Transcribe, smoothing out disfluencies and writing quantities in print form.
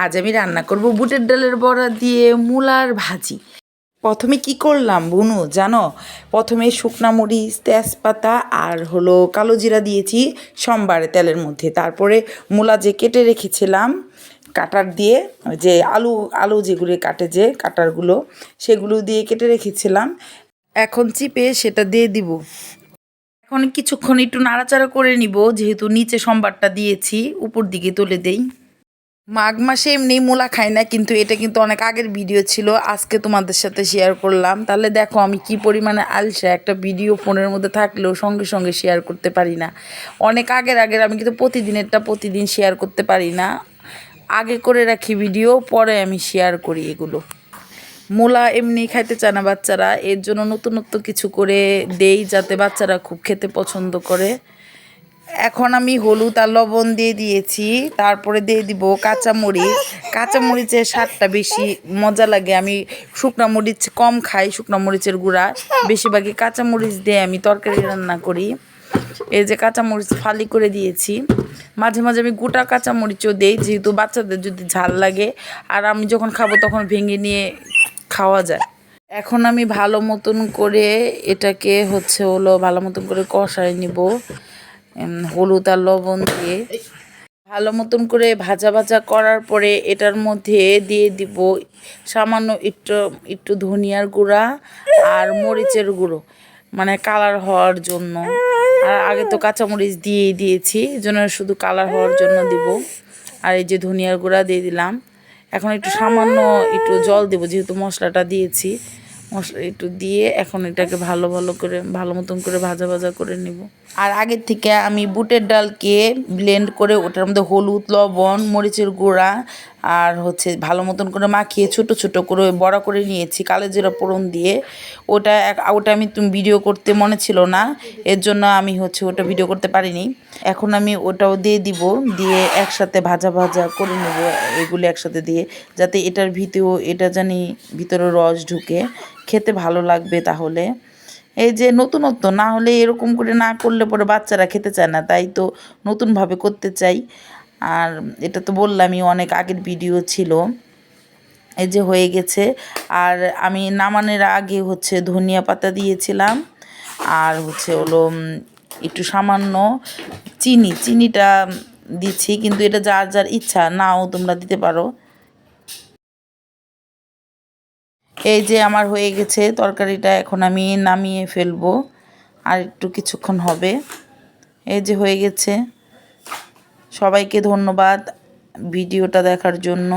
আজ আমি রান্না করব বুটের ডালের বড়া দিয়ে মূলার ভাজি। প্রথমে কি করলাম বুনু জানো? প্রথমে শুকনা মরিচ, তেজপাতা আর হলো কালো জিরা দিয়েছি সোমবারে তেলের মধ্যে। তারপরে মূলা যে কেটে রেখেছিলাম কাটার দিয়ে, যে আলু আলু যেগুলো কাটে, যে কাটারগুলো সেগুলো দিয়ে কেটে রেখেছিলাম। এখন চিপে সেটা দিয়ে দিব। এখন কিছুক্ষণ একটু নাড়াচাড়া করে নিব, যেহেতু নিচে সোমবারটা দিয়েছি উপর দিকে তুলে দেই। মাঘ মাসে এমনি মূলা খাই না, কিন্তু এটা কিন্তু অনেক আগের ভিডিও ছিল, আজকে তোমাদের সাথে শেয়ার করলাম। তাহলে দেখো আমি কি পরিমাণে আলসা, একটা ভিডিও ফোনের মধ্যে থাকলেও সঙ্গে সঙ্গে শেয়ার করতে পারি না। অনেক আগের আমি কিন্তু প্রতিদিনেরটা প্রতিদিন শেয়ার করতে পারি না, আগে করে রাখি ভিডিও, পরে আমি শেয়ার করি এগুলো। মূলা এমনি খাইতে চায় না বাচ্চারা, এর জন্য নতুনত্ব কিছু করে দেই যাতে বাচ্চারা খুব খেতে পছন্দ করে। এখন আমি হলুদ আর লবণ দিয়ে দিয়েছি, তারপরে দিয়ে দিব কাঁচামরিচ। কাঁচামরিচের স্বাদটা বেশি মজা লাগে, আমি শুকনো মরিচ কম খাই, শুকনো মরিচের গুঁড়া বেশিরভাগই কাঁচামরিচ দিয়ে আমি তরকারি রান্না করি। এই যে কাঁচামরিচ ফালি করে দিয়েছি, মাঝে মাঝে আমি গোটা কাঁচামরিচও দিই, যেহেতু বাচ্চাদের যদি ঝাল লাগে আর আমি যখন খাবো তখন ভেঙে নিয়ে খাওয়া যায়। এখন আমি ভালো মতন করে এটাকে হলো ভালো মতন করে কষায় নিব হলুদ আর লবণ দিয়ে। ভালো মতন করে ভাজা ভাজা করার পরে এটার মধ্যে দিয়ে দিব সামান্য একটু একটু ধনিয়ার গুঁড়া আর মরিচের গুঁড়ো, মানে কালার হওয়ার জন্য। আর আগে তো কাঁচামরিচ দিয়েই দিয়েছি, এই জন্য শুধু কালার হওয়ার জন্য দিব। আর এই যে ধনিয়ার গুঁড়া দিয়ে দিলাম। এখন একটু সামান্য একটু জল দেবো, যেহেতু মশলাটা দিয়েছি। মশলা একটু দিয়ে এখন এটাকে ভালো মতন করে ভাজা ভাজা করে নেব। আর আগের থেকে আমি বুটের ডালকে ব্লেন্ড করে ওটার মধ্যে হলুদ, লবণ, মরিচের গুঁড়া আর ভালো মতন করে মাখিয়ে ছোট ছোট করে বড়া করে নিয়েছি কালো জিরা ফোড়ন দিয়ে। ওটা আমি ভিডিও করতে মনে ছিল না, এর জন্য আমি ওটা ভিডিও করতে পারিনি। এখন আমি ওটাও দিয়ে দিব, দিয়ে একসাথে ভাজা ভাজা করে নেব এগুলো একসাথে দিয়ে, যাতে এটার ভিতরে রস ঢুকে খেতে ভালো লাগবে। তাহলে এই যে নতুনত্ব, না হলে এরকম করে না করলে পরে বাচ্চারা খেতে চায় না, তাই তো নতুনভাবে করতে চাই। আর এটা তো বললামই অনেক আগের ভিডিও ছিল। এই যে হয়ে গেছে। আর আমি নামানোর আগে ধনিয়া পাতা দিয়েছিলাম, আর হলো একটু সামান্য চিনিটা দিচ্ছি, কিন্তু এটা যার যার ইচ্ছা, নাও তোমরা দিতে পারো। এই যে আমার হয়ে গেছে তরকারিটা, এখন আমি নামিয়ে ফেলবো, আর একটু কিছুক্ষণ হবে। এই যে হয়ে গেছে। সবাইকে ধন্যবাদ ভিডিওটা দেখার জন্য।